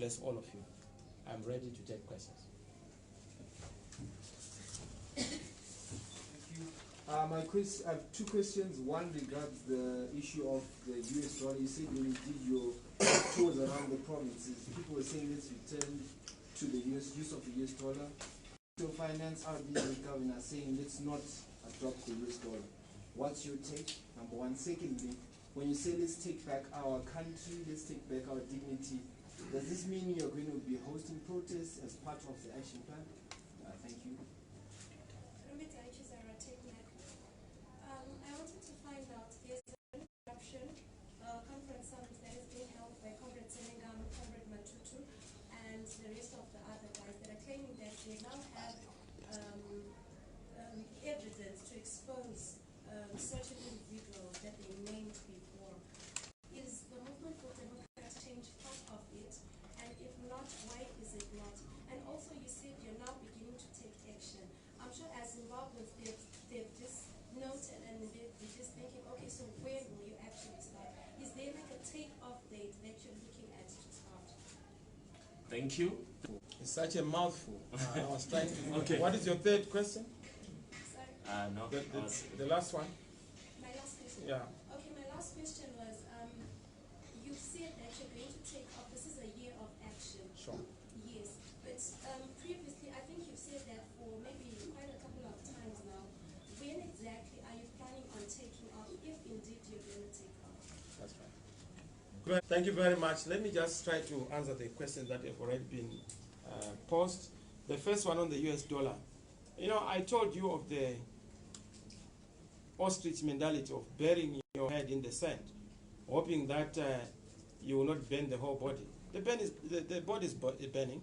bless all of you. I'm ready to take questions. I have two questions. One regards the issue of the US dollar. You said when you did your tours around the provinces, people were saying let's return to the use of the US dollar. So finance, RB and government are saying let's not adopt the US dollar. What's your take? Number one. Secondly, when you say let's take back our country, let's take back our dignity, does this mean you're going to be hosting protests as part of the action plan? Thank you. I wanted to find out, there's an interruption conference summit that is being held by Comrade Senengam, Comrade Matutu, and the rest of the other guys that are claiming that they now have evidence to expose certain individuals that they named before. Is the Movement for Democratic Change part of it? And if not, why is it not? And also you said you're now beginning to take action. I'm sure as Zimbabweans, they've just noted and they're just thinking, okay, so when will you actually start? Is there like a take-off date that you're looking at to start? Thank you. It's such a mouthful. I was trying to. Okay. What is your third question? Sorry? No. The last one? My last question? Yeah. Okay, my last question was, you said that you're going to take off, this is a year of action. Sure. Yes, but previously, I think you've said that for maybe quite a couple of times now. When exactly are you planning on taking off, if indeed you're going to take off? That's right. Great. Thank you very much. Let me just try to answer the questions that have already been posed. The first one on the US dollar. You know, I told you of the ostrich mentality of burying your head in the sand, hoping that you will not bend the whole body. The body is burning.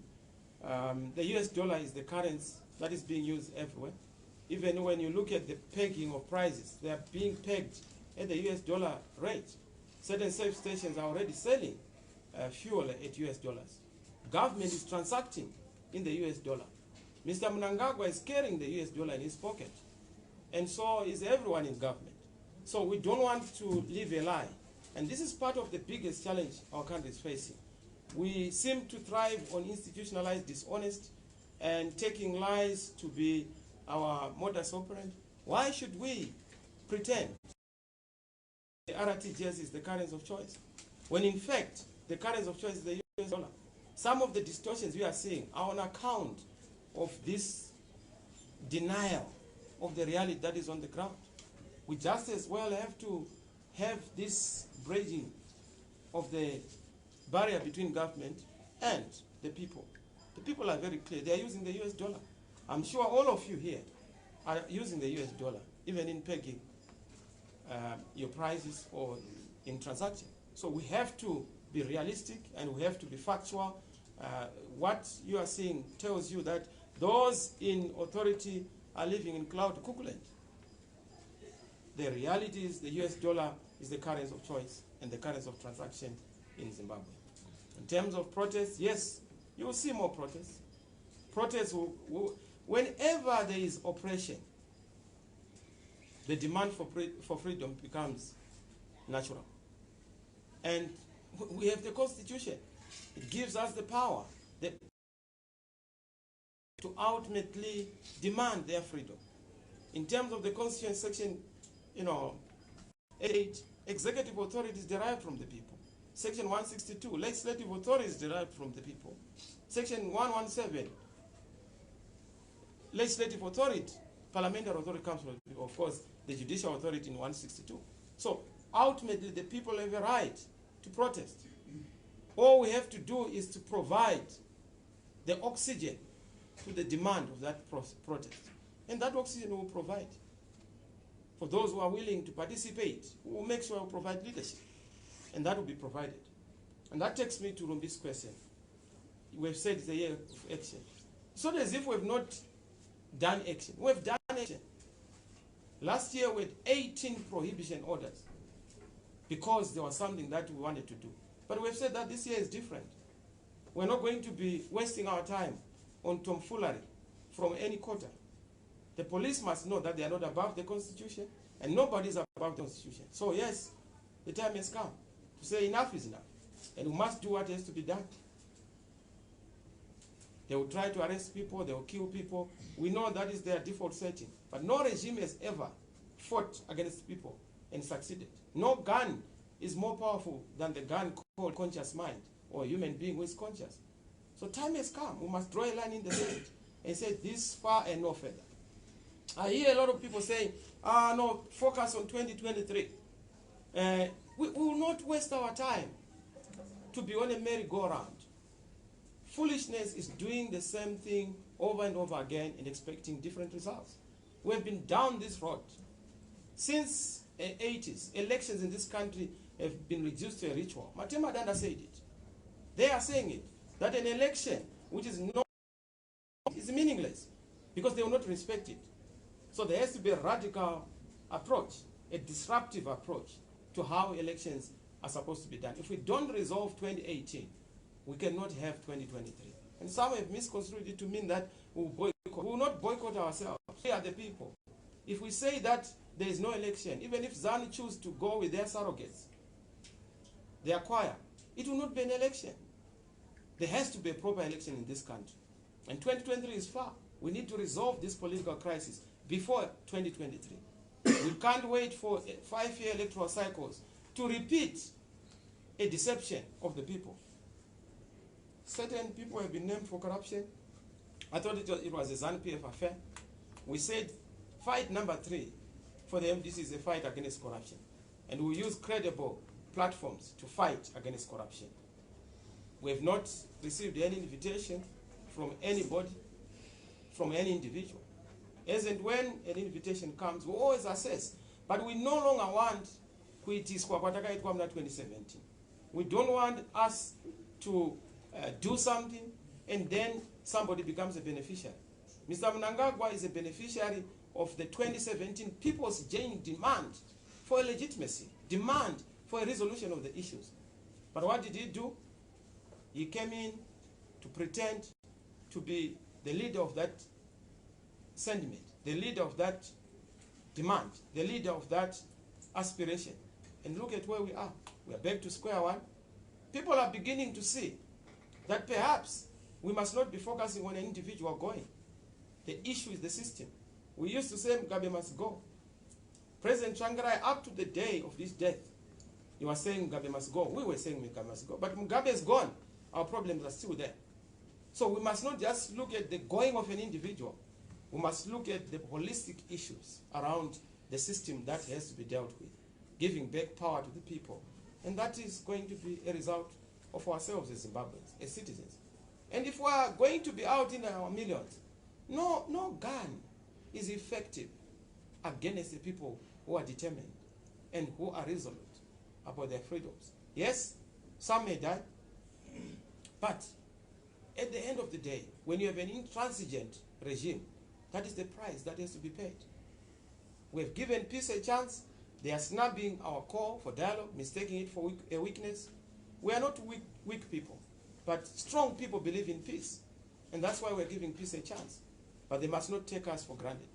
The US dollar is the currency that is being used everywhere. Even when you look at the pegging of prices, they are being pegged at the US dollar rate. Certain safe stations are already selling fuel at US dollars. Government is transacting in the US dollar. Mr. Mnangagwa is carrying the US dollar in his pocket. And so is everyone in government. So we don't want to live a lie. And this is part of the biggest challenge our country is facing. We seem to thrive on institutionalized dishonest and taking lies to be our modus operandi. Why should we pretend the RTGS is the currency of choice, when in fact the currency of choice is the US dollar? Some of the distortions we are seeing are on account of this denial of the reality that is on the ground. We just as well have to have this bridging of the barrier between government and the people. The people are very clear. They are using the US dollar. I'm sure all of you here are using the US dollar, even in pegging your prices or in transaction. So we have to be realistic and we have to be factual. What you are seeing tells you that those in authority are living in cloud cuckooland. The reality is the US dollar is the currency of choice and the currency of transaction in Zimbabwe. In terms of protests, yes, you will see more protests. Protests whenever there is oppression, the demand for freedom becomes natural. And we have the Constitution. It gives us the power to ultimately demand their freedom. In terms of the Constitution section, 8, executive authority is derived from the people. Section 162, legislative authority is derived from the people. Section 117, legislative authority, parliamentary authority comes from the people. Of course, the judicial authority in 162. So ultimately, the people have a right to protest. All we have to do is to provide the oxygen to the demand of that protest. And that oxygen will provide. For those who are willing to participate, we will make sure we provide leadership. And that will be provided. And that takes me to Rumbi's question. We've said it's a year of action. It's not as if we've not done action. We've done action. Last year we had 18 prohibition orders because there was something that we wanted to do. But we've said that this year is different. We're not going to be wasting our time on tomfoolery from any quarter. The police must know that they are not above the Constitution, and nobody is above the Constitution. So yes, the time has come to say enough is enough, and we must do what has to be done. They will try to arrest people, they will kill people. We know that is their default setting. But no regime has ever fought against people and succeeded. No gun is more powerful than the gun called conscious mind, or a human being who is conscious. So time has come. We must draw a line in the sand and say this far and no further. I hear a lot of people saying, no, focus on 2023. We will not waste our time to be on a merry-go-round. Foolishness is doing the same thing over and over again and expecting different results. We have been down this road. Since the 80s, elections in this country have been reduced to a ritual. Matema Danda said it. They are saying it, that an election which is not is meaningless because they will not respect it. So there has to be a radical approach, a disruptive approach to how elections are supposed to be done. If we don't resolve 2018, we cannot have 2023. And some have misconstrued it to mean that we will boycott. We will not boycott ourselves. We are the people. If we say that there is no election, even if ZANU choose to go with their surrogates, their choir, it will not be an election. There has to be a proper election in this country. And 2023 is far. We need to resolve this political crisis before 2023. We can't wait for 5-year electoral cycles to repeat a deception of the people. Certain people have been named for corruption. I thought it was a ZANU-PF affair. We said fight number 3 for the MDC is a fight against corruption. And we use credible platforms to fight against corruption. We have not received any invitation from anybody, from any individual. As and when an invitation comes, we always assess. But we no longer want kuitiswa kwatakaitwa mna 2017. We don't want us to do something and then somebody becomes a beneficiary. Mr. Mnangagwa is a beneficiary of the 2017 people's genuine demand for legitimacy, demand for a resolution of the issues. But what did he do? He came in to pretend to be the leader of that sentiment, the leader of that demand, the leader of that aspiration. And look at where we are. We are back to square one. People are beginning to see that perhaps we must not be focusing on an individual going. The issue is the system. We used to say Mugabe must go. President Changarai, up to the day of this death, he was saying Mugabe must go. We were saying Mugabe must go. But Mugabe is gone. Our problems are still there. So we must not just look at the going of an individual. We must look at the holistic issues around the system that has to be dealt with, giving back power to the people. And that is going to be a result of ourselves as Zimbabweans, as citizens. And if we are going to be out in our millions, no gun is effective against the people who are determined and who are resolute about their freedoms. Yes, some may die, but at the end of the day, when you have an intransigent regime, that is the price that has to be paid. We have given peace a chance. They are snubbing our call for dialogue, mistaking it for a weakness. We are not weak people, but strong people believe in peace. And that's why we're giving peace a chance. But they must not take us for granted.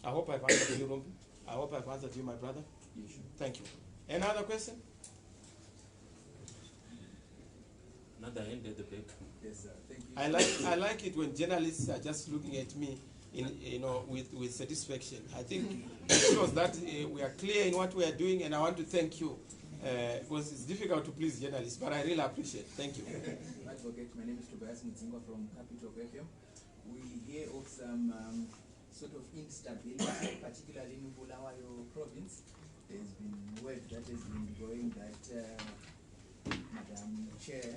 I hope I've answered you, Rumbi. I hope I've answered you, my brother. Yes, sure. Thank you. Another question? Another hand at the back. Yes, sir. Thank you. I like it when journalists are just looking at me with satisfaction. I think it shows that we are clear in what we are doing, and I want to thank you. Because it's difficult to please journalists, but I really appreciate it. Thank you. Advocate, my name is Tobias Mutsinga from Capital FM. We hear of some sort of instability, particularly in Bulawayo province. There's been word that has been going that Madam Chair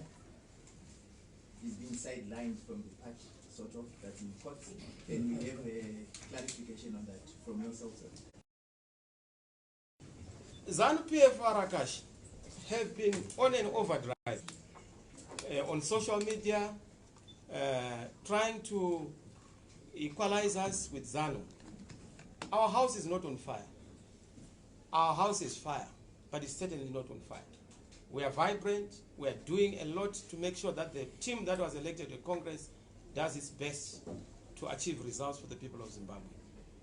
is being sidelined from the party, sort of, that's in court. Can we have a clarification on that from yourself, sir? ZANU-PF Arakash have been on an overdrive on social media, trying to equalize us with ZANU. Our house is not on fire. Our house is fire, but it's certainly not on fire. We are vibrant. We are doing a lot to make sure that the team that was elected to Congress does its best to achieve results for the people of Zimbabwe.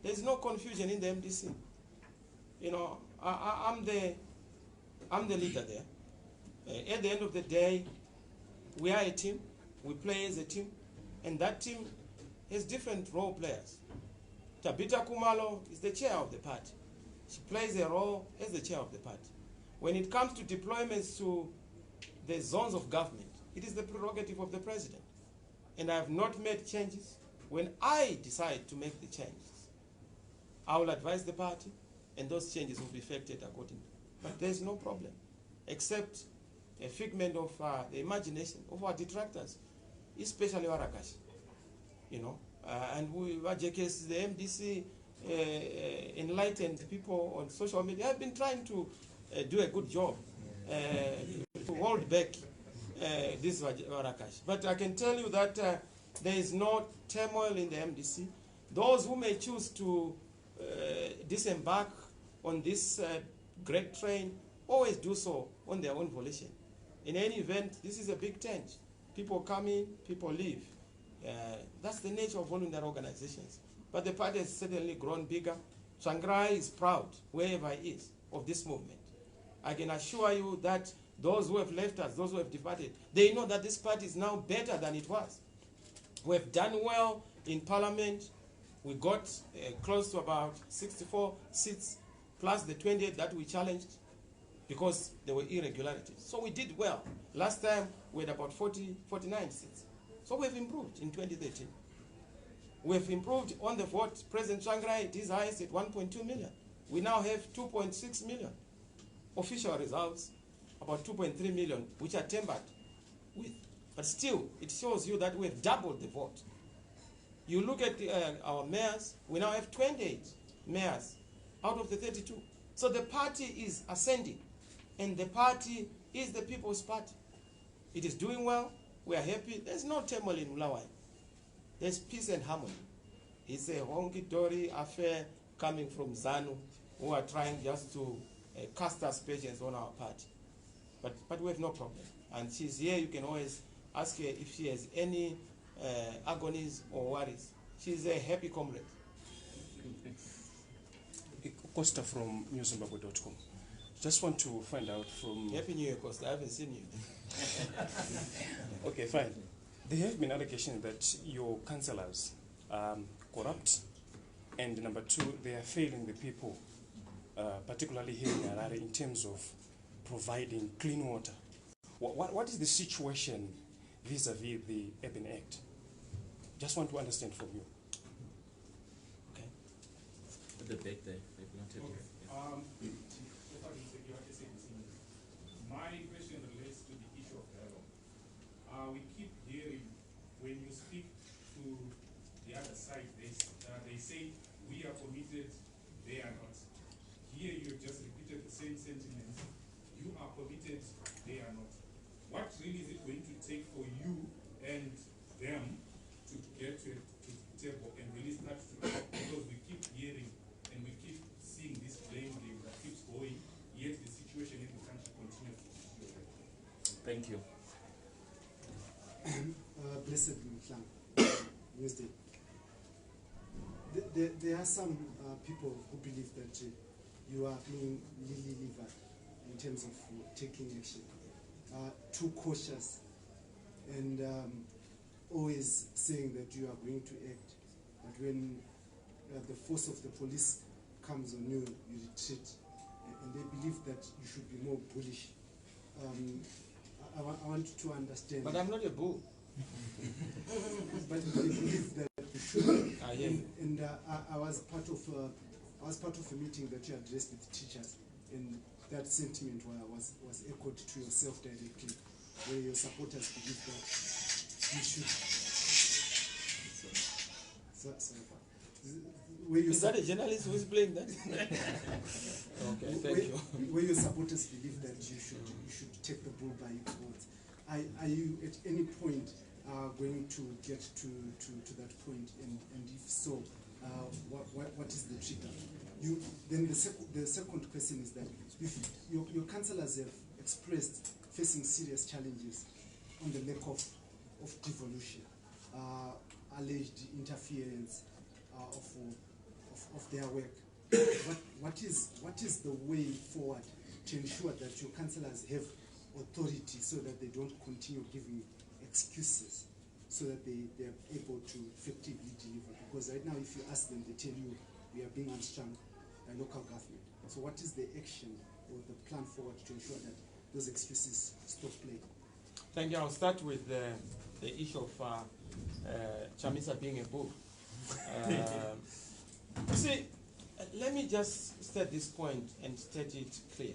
There is no confusion in the MDC. You know, I'm the leader there. At the end of the day, we are a team. We play as a team, and that team has different role players. Tabita Kumalo is the chair of the party. She plays a role as the chair of the party. When it comes to deployments to the zones of government, it is the prerogative of the president. And I have not made changes. When I decide to make the changes, I will advise the party, and those changes will be effected accordingly. But there's no problem, except a figment of the imagination of our detractors, especially Warakash. You know, and we, the MDC, enlightened people on social media. I've been trying to do a good job to hold back this Warakash. But I can tell you that there is no turmoil in the MDC. Those who may choose to disembark on this great train always do so on their own volition. In any event, this is a big tent. People come in, people leave. That's the nature of voluntary organizations. But the party has certainly grown bigger. Sangrai is proud, wherever he is, of this movement. I can assure you that those who have left us, those who have departed, they know that this party is now better than it was. We have done well in parliament. We got close to about 64 seats, plus the 28 that we challenged, because there were irregularities. So we did well. Last time we had about 49 seats. So we've improved in 2013. We've improved on the vote. President Sangrai, it is highest at 1.2 million. We now have 2.6 million. Official results, about 2.3 million, which are tempered with. But still, it shows you that we have doubled the vote. You look at our mayors, we now have 28 mayors out of the 32. So the party is ascending, and the party is the people's party. It is doing well. We are happy. There's no turmoil in Ulawai. There's peace and harmony. It's a honky-dory affair coming from ZANU, who are trying just to cast aspersions on our party. But we have no problem. And she's here. You can always ask her if she has any agonies or worries. She's a happy comrade. Costa from newzimbabwe.com. Just want to find out from... Happy New Year, Costa. I haven't seen you. Okay, fine. There have been allegations that your councillors are corrupt, and number two, they are failing the people, particularly here in Harare, in terms of providing clean water. What is the situation vis-a-vis the Urban Act? Just want to understand from you. Okay. At the back there, if not at Okay. My question relates to the issue of dialogue. We keep hearing, when you speak to the other side, they say, we are committed, they are not. Here you just repeated the same sentiments. You are committed, they are not. What really is it going to take for you and them to get to the table and really start to talk? Because we keep hearing and we keep seeing this blame game that keeps going, yet the situation in the country continues to deteriorate. Thank you. Blessed Mklang, Wednesday. There are some people who believe that you are being lily-livered in terms of taking action, too cautious, and always saying that you are going to act, but when the force of the police comes on you, you retreat, and they believe that you should be more bullish. I want to understand. But I'm not a bull. But they believe that you should. I hear you. And I was part of a meeting that you addressed with teachers, and that sentiment was echoed to yourself directly, where your supporters believe that you should. Is that a journalist who is playing that? Okay, thank you. Where your supporters believe that you should take the bull by its horns. Are you at any point going to get to that point? And if so, what is the trigger? Then the second question is that if your councillors have expressed facing serious challenges on the lack of devolution, alleged interference of their work, what is the way forward to ensure that your councillors have authority so that they don't continue giving excuses so that they're able to effectively deliver. Because right now, if you ask them, they tell you we are being unstrung by local government. So what is the action or the plan forward to ensure that those excuses stop playing? Thank you. I'll start with the issue of Chamisa being a bull. See, let me just state this point and state it clear.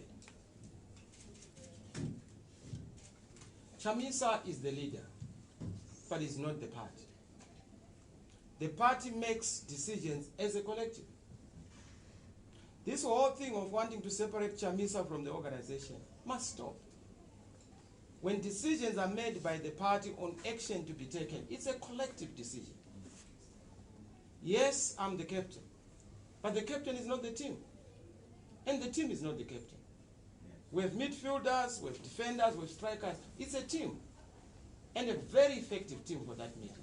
Chamisa is the leader, but is not the party. The party makes decisions as a collective. This whole thing of wanting to separate Chamisa from the organization must stop. When decisions are made by the party on action to be taken, it's a collective decision. Yes, I'm the captain, but the captain is not the team, and the team is not the captain. We have midfielders, we have defenders, we have strikers. It's a team, and a very effective team for that meeting.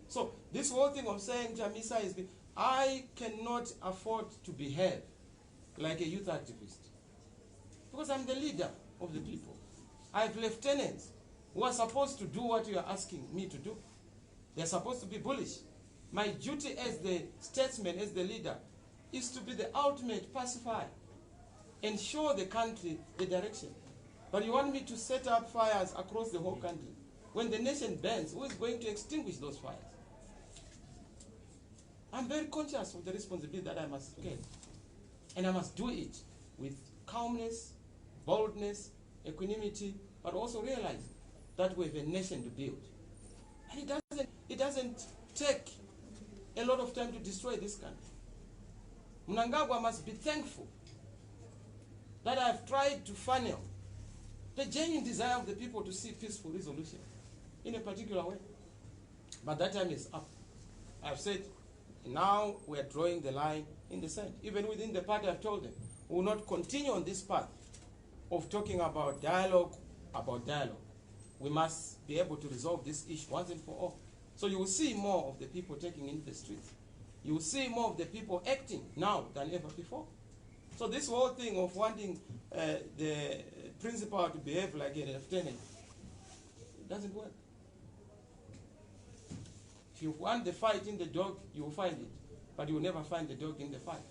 So this whole thing of saying Chamisa is, I cannot afford to behave like a youth activist, because I'm the leader of the people. I have lieutenants who are supposed to do what you are asking me to do. They're supposed to be bullish. My duty as the statesman, as the leader, is to be the ultimate pacifier and show the country the direction. But you want me to set up fires across the whole country. When the nation burns, who is going to extinguish those fires? I'm very conscious of the responsibility that I must get. And I must do it with calmness, boldness, equanimity, but also realize that we have a nation to build. And it doesn't take a lot of time to destroy this country. Mnangagwa must be thankful that I've tried to funnel the genuine desire of the people to see peaceful resolution in a particular way. But that time is up. I've said, now we're drawing the line in the sand. Even within the party, I've told them, we will not continue on this path of talking about dialogue. We must be able to resolve this issue once and for all. So you will see more of the people taking into the streets. You will see more of the people acting now than ever before. So this whole thing of wanting the principal to behave like a lieutenant, it doesn't work. If you want the fight in the dog, you will find it. But you will never find the dog in the fight.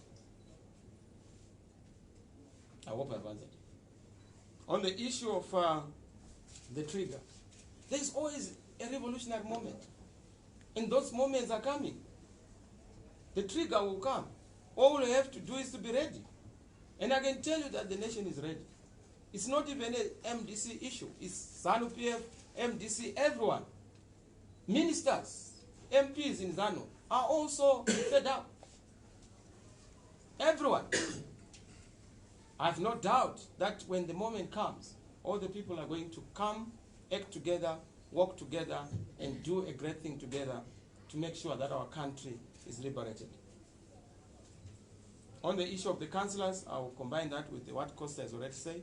I hope I've answered. On the issue of the trigger, there is always a revolutionary moment. And those moments are coming. The trigger will come. All we have to do is to be ready. And I can tell you that the nation is ready. It's not even an MDC issue. It's ZANU-PF, MDC, everyone. Ministers, MPs in ZANU are also fed up. Everyone. I have no doubt that when the moment comes, all the people are going to come, act together, work together, and do a great thing together to make sure that our country is liberated. On the issue of the councillors, I will combine that with what Costa has already said.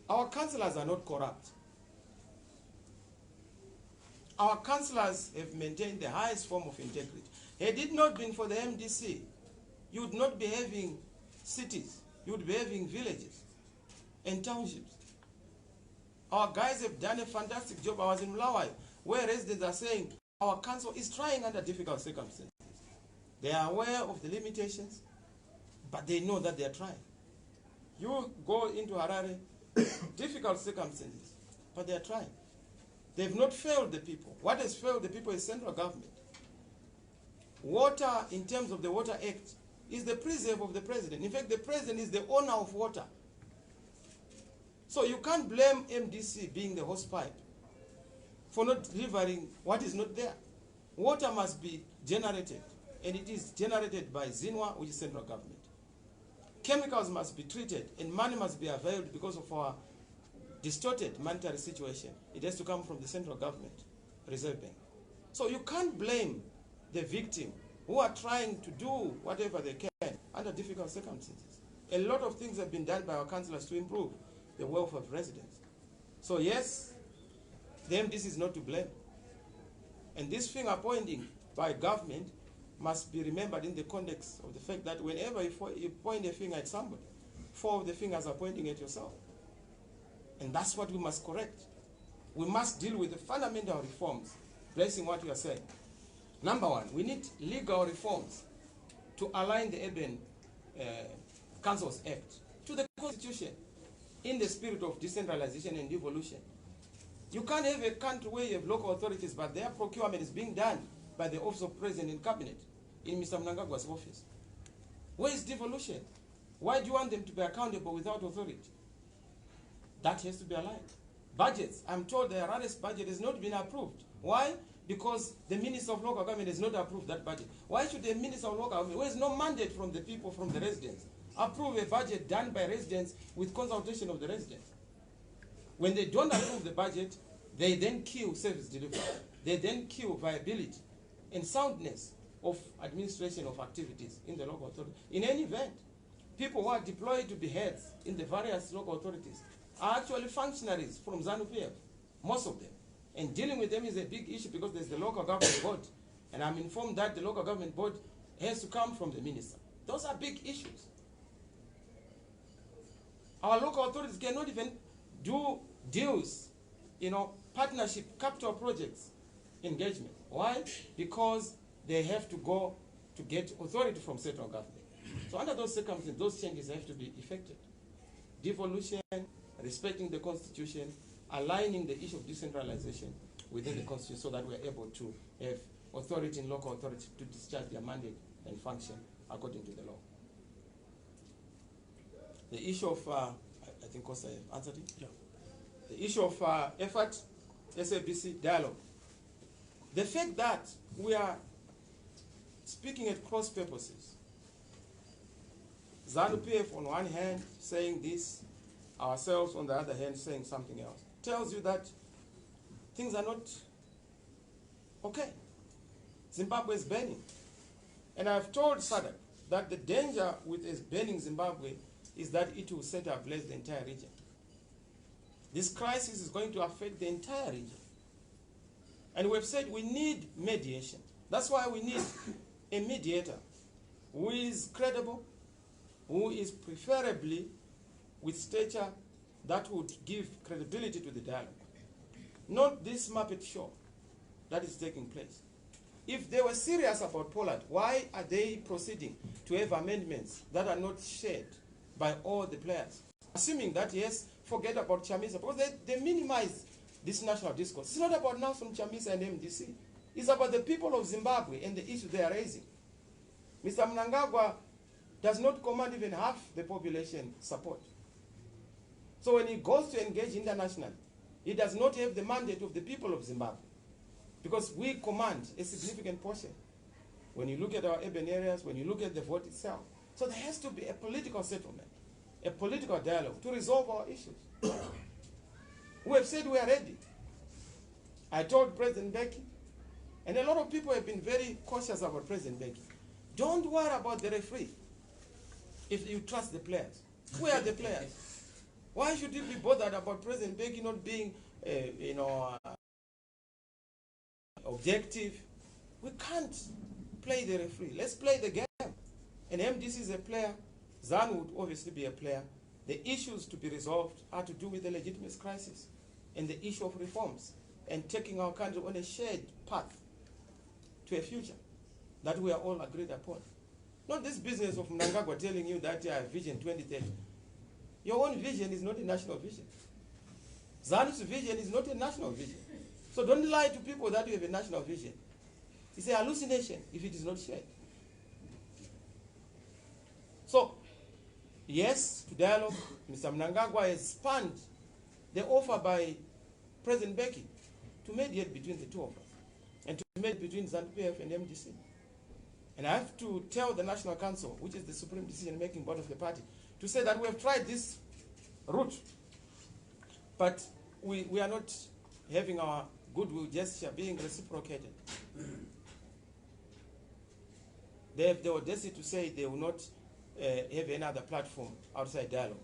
Our councillors are not corrupt. Our councillors have maintained the highest form of integrity. Had it not been for the MDC, you would not be having cities, you would be having villages and townships. Our guys have done a fantastic job. I was in Mlawai, where residents are saying our council is trying under difficult circumstances. They are aware of the limitations, but they know that they are trying. You go into Harare, difficult circumstances, but they are trying. They've not failed the people. What has failed the people is central government. Water, in terms of the Water Act, is the preserve of the president. In fact, the president is the owner of water. So you can't blame MDC being the hosepipe for not delivering what is not there. Water must be generated, and it is generated by ZINWA, which is central government. Chemicals must be treated, and money must be availed because of our distorted monetary situation. It has to come from the central government, Reserve Bank. So you can't blame the victim who are trying to do whatever they can under difficult circumstances. A lot of things have been done by our councillors to improve the welfare of residents. So yes, the MDC is not to blame. And this finger pointing by government must be remembered in the context of the fact that whenever you point a finger at somebody, 4 of the fingers are pointing at yourself. And that's what we must correct. we must deal with the fundamental reforms, blessing what you are saying. Number one, we need legal reforms to align the Urban Councils Act to the Constitution in the spirit of decentralization and devolution. You can't have a country where you have local authorities, but their procurement is being done by the Office of President and Cabinet in Mr. Mnangagwa's office. Where is devolution? Why do you want them to be accountable without authority? That has to be aligned. Budgets, I'm told the RRS budget has not been approved. Why? Because the Minister of Local Government has not approved that budget. Why should the Minister of Local Government, who has no mandate from the people, from the residents, approve a budget done by residents with consultation of the residents? When they don't approve the budget, they then kill service delivery. They then kill viability and soundness of administration of activities in the local authority. In any event, people who are deployed to be heads in the various local authorities are actually functionaries from ZANU-PF, most of them. And dealing with them is a big issue because there's the local government board. And I'm informed that the local government board has to come from the minister. Those are big issues. Our local authorities cannot even do deals, partnership, capital projects, engagement. Why? Because they have to go to get authority from central government. So under those circumstances, those changes have to be effected. Devolution, respecting the Constitution, aligning the issue of decentralization within the Constitution so that we are able to have authority in local authority to discharge their mandate and function according to the law. The issue of, I think Costa answered it? Yeah. The issue of effort, SABC dialogue. The fact that we are speaking at cross purposes, ZANU-PF on one hand saying this, ourselves on the other hand saying something else, tells you that things are not okay. Zimbabwe is burning. And I've told SADC that the danger with burning Zimbabwe is that it will set ablaze the entire region. This crisis is going to affect the entire region. And we've said we need mediation. That's why we need a mediator who is credible, who is preferably with stature that would give credibility to the dialogue. Not this Muppet show that is taking place. If they were serious about Poland, why are they proceeding to have amendments that are not shared by all the players? Assuming that, yes, forget about Chamisa, because they minimize this national discourse. It's not about Nelson Chamisa and MDC. It's about the people of Zimbabwe and the issue they are raising. Mr. Mnangagwa does not command even half the population support. So when he goes to engage internationally, he does not have the mandate of the people of Zimbabwe, because we command a significant portion. When you look at our urban areas, when you look at the vote itself. So there has to be a political settlement, a political dialogue to resolve our issues. We have said we are ready. I told President Mbeki, and a lot of people have been very cautious about President Mbeki. Don't worry about the referee if you trust the players. We are the players. Why should you be bothered about President Mbeki not being, objective? We can't play the referee. Let's play the game. And MDC is a player. ZANU would obviously be a player. The issues to be resolved are to do with the legitimacy crisis and the issue of reforms and taking our country on a shared path to a future that we are all agreed upon. Not this business of Mnangagwa telling you that Vision 2030. Your own vision is not a national vision. ZANU's vision is not a national vision. So don't lie to people that you have a national vision. It's a hallucination if it is not shared. So, yes, to dialogue, Mr. Mnangagwa has spanned the offer by President Mbeki to mediate between the two of us and to mediate between ZANU-PF and MDC. And I have to tell the National Council, which is the supreme decision-making body of the party, to say that we have tried this route, but we are not having our goodwill gesture being reciprocated. They have the audacity to say they will not have another platform outside dialogue.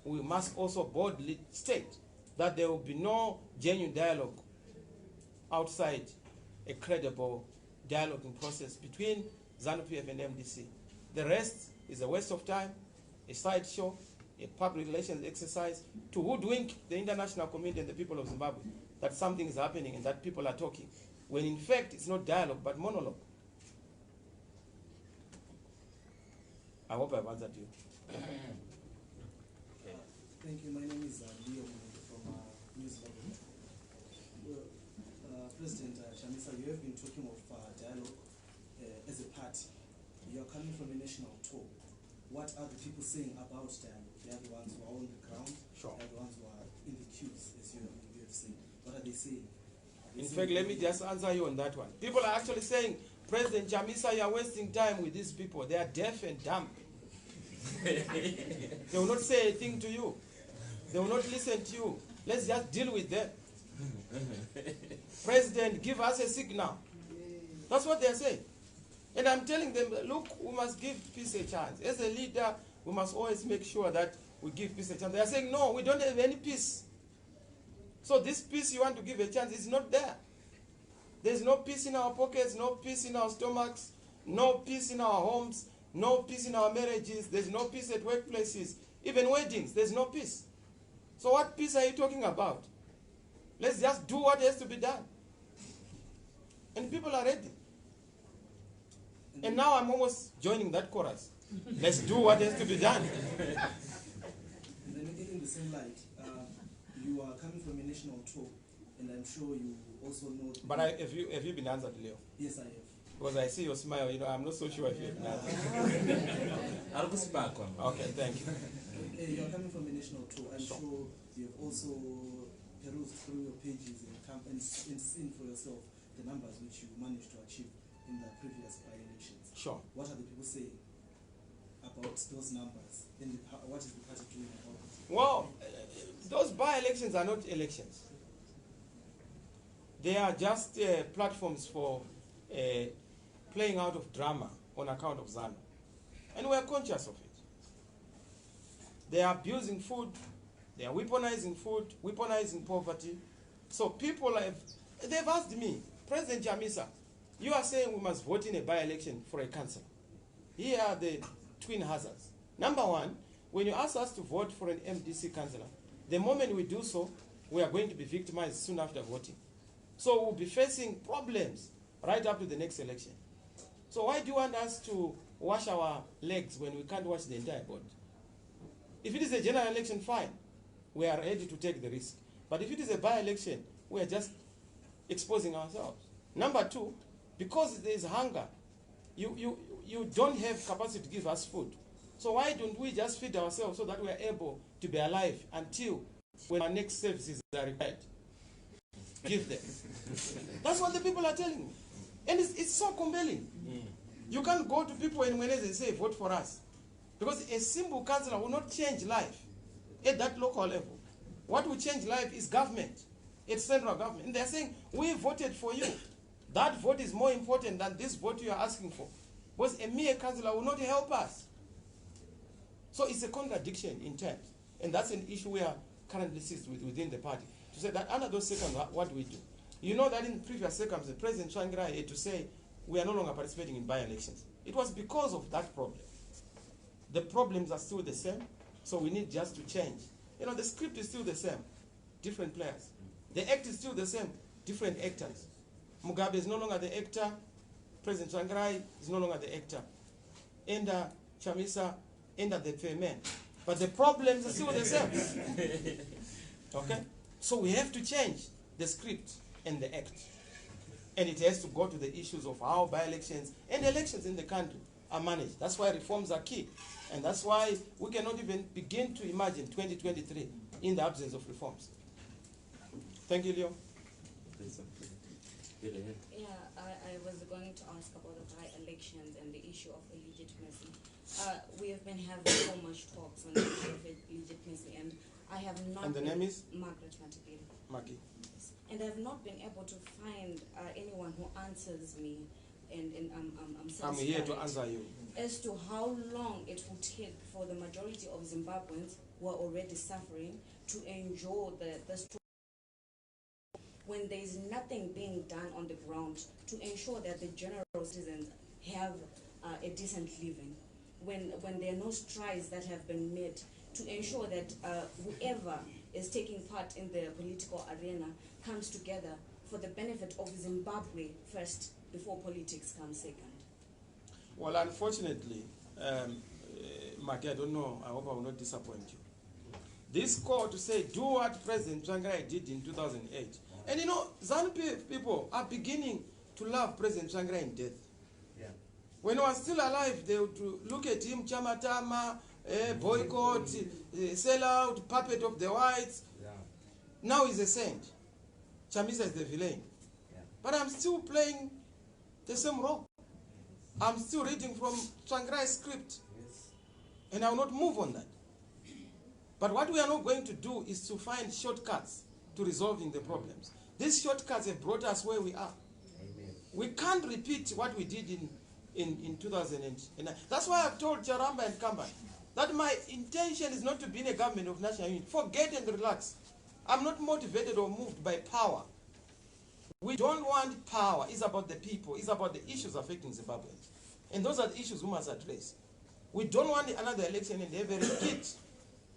We must also boldly state that there will be no genuine dialogue outside a credible dialoguing process between ZANU-PF and MDC. The rest is a waste of time, a sideshow, a public relations exercise to hoodwink the international community and the people of Zimbabwe that something is happening and that people are talking, when in fact it's not dialogue but monologue. I hope I've answered you. Thank you. My name is Leo from New Zealand. President Chamisa, you have been talking of dialogue as a party. You are coming from a national tour. What are the people saying about dialogue? They are the ones who are on the ground. Sure. They are the ones who are in the queues, as you have said. What are they saying? In fact, let me just answer you on that one. People are actually saying, President Chamisa, you are wasting time with these people. They are deaf and dumb. They will not say a thing to you. They will not listen to you. Let's just deal with them. President, give us a signal. That's what they are saying. And I'm telling them, look, we must give peace a chance. As a leader, we must always make sure that we give peace a chance. They are saying, no, we don't have any peace. So this peace you want to give a chance is not there. There's no peace in our pockets, no peace in our stomachs, no peace in our homes, no peace in our marriages, there's no peace at workplaces, even weddings, there's no peace. So what peace are you talking about? Let's just do what has to be done. And people are ready. And now I'm almost joining that chorus. Let's do what has to be done. And then in the same light, you are coming from a national tour, and I'm sure you also know... But have you been answered, Leo? Yes, I have. Because I see your smile, I'm not so sure if you've been answered. I'll go back on. Okay, thank you. You are coming from a national tour. I'm sure you have also perused through your pages and seen for yourself the numbers which you managed to achieve in the previous by-elections. Sure. What are the people saying about those numbers? And what is the party doing about it? Well, those by-elections are not elections. They are just platforms for playing out of drama on account of ZANU. And we are conscious of it. They are abusing food, they are weaponizing food, weaponizing poverty. So people they've asked me, President Chamisa, you are saying we must vote in a by-election for a councillor. Here are the twin hazards. Number one, when you ask us to vote for an MDC councillor, the moment we do so, we are going to be victimized soon after voting. So we'll be facing problems right up to the next election. So why do you want us to wash our legs when we can't wash the entire body? If it is a general election, fine. We are ready to take the risk. But if it is a by-election, we are just exposing ourselves. Number two, because there is hunger, you don't have capacity to give us food. So why don't we just feed ourselves so that we are able to be alive until when our next services are required? Give them. That's what the people are telling me. And it's so compelling. You can't go to people and when they say, vote for us. Because a simple councillor will not change life at that local level. What will change life is government. It's central government. And they're saying, we voted for you. That vote is more important than this vote you are asking for. Because a mere councillor will not help us. So it's a contradiction in terms. And that's an issue we are currently seized with within the party. To say that under those circumstances, what do we do? You know that in previous circumstances, President Tsvangirai had to say, we are no longer participating in by-elections. It was because of that problem. The problems are still the same, so we need just to change. You know, the script is still the same, different players. The act is still the same, different actors. Mugabe is no longer the actor, President Tsvangirai is no longer the actor. Enda Chamisa, Enda the Femen. But the problems are still the same. Okay? So we have to change the script and the act. And it has to go to the issues of how by-elections and elections in the country are managed. That's why reforms are key. And that's why we cannot even begin to imagine 2023 in the absence of reforms. Thank you, Leo. Yeah, I was going to ask about the by-elections and the issue of illegitimacy. We have been having so much talks on the issue of illegitimacy, and I have not... And the name is? Margaret Matikile. Maggie. And I've not been able to find anyone who answers me, and I'm here to answer you. As to how long it will take for the majority of Zimbabweans who are already suffering to endure the struggle when there is nothing being done on the ground to ensure that the general citizens have a decent living, when there are no strides that have been made to ensure that whoever is taking part in the political arena comes together for the benefit of Zimbabwe first, before politics comes second? Well, unfortunately, Maki, I don't know, I hope I will not disappoint you. This call to say, do what President Tsvangirai did in 2008. And you know, ZANU-PF people are beginning to love President Tsvangirai in death. Yeah. When he was still alive, they would look at him, chamatama, boycott, sell out, puppet of the whites. Yeah. Now he's a saint. Chamisa is the villain. Yeah. But I'm still playing the same role. I'm still reading from Tsvangirai's script. Yes. And I will not move on that. But what we are not going to do is to find shortcuts to resolving the problems. These shortcuts have brought us where we are. Amen. We can't repeat what we did in 2009. That's why I've told Charamba and Kamba that my intention is not to be in a government of national unity. Forget and relax. I'm not motivated or moved by power. We don't want power. It's about the people. It's about the issues affecting Zimbabweans. And those are the issues we must address. We don't want another election and have a repeat,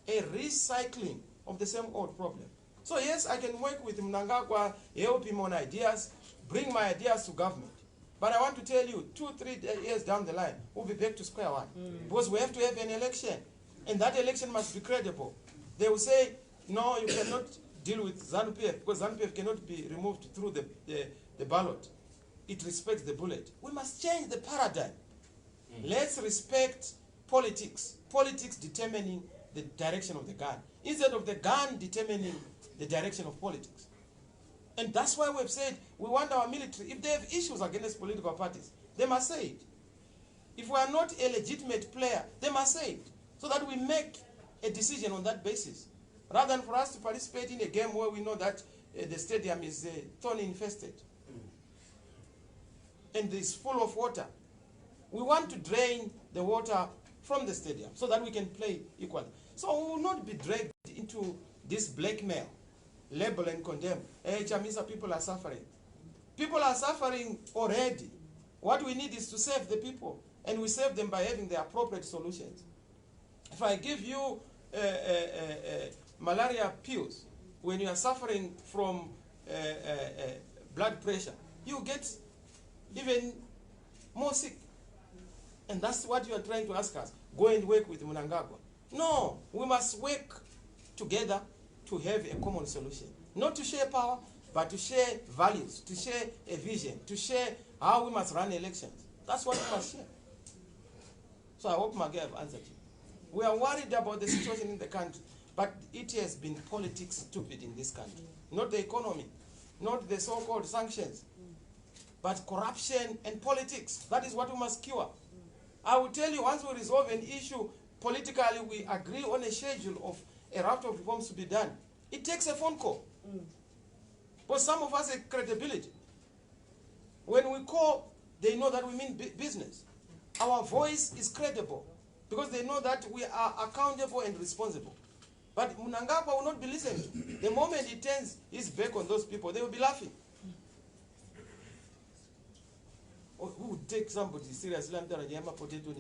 a recycling of the same old problem. So yes, I can work with Mnangagwa, help him on ideas, bring my ideas to government. But I want to tell you, 2-3 years down the line, we'll be back to square one. Because we have to have an election. And that election must be credible. They will say, no, you cannot deal with ZANU-PF because ZANU-PF cannot be removed through the ballot. It respects the bullet. We must change the paradigm. Let's respect politics. Politics determining the direction of the gun, instead of the gun determining the direction of politics. And that's why we've said we want our military, if they have issues against political parties, they must say it. If we are not a legitimate player, they must say it, so that we make a decision on that basis, rather than for us to participate in a game where we know that the stadium is thorn infested and is full of water. We want to drain the water from the stadium so that we can play equally. So we will not be dragged into this blackmail, label and condemn. Hey, Chamisa, people are suffering. People are suffering already. What we need is to save the people, and we save them by having the appropriate solutions. If I give you malaria pills when you are suffering from blood pressure, you get even more sick. And that's what you are trying to ask us. Go and work with Mnangagwa. No, we must work together to have a common solution. Not to share power, but to share values, to share a vision, to share how we must run elections. That's what we must share. So I hope Magi have answered you. We are worried about the situation in the country, but it has been politics stupid in this country. Not the economy, not the so-called sanctions, but corruption and politics. That is what we must cure. I will tell you, once we resolve an issue, politically we agree on a schedule of a raft of reforms to be done. It takes a phone call. But some of us have credibility. When we call, they know that we mean business. Our voice is credible because they know that we are accountable and responsible. But Mnangagwa will not be listened to. The moment he turns his back on those people, they will be laughing. Who would take somebody seriously? Nemapotato.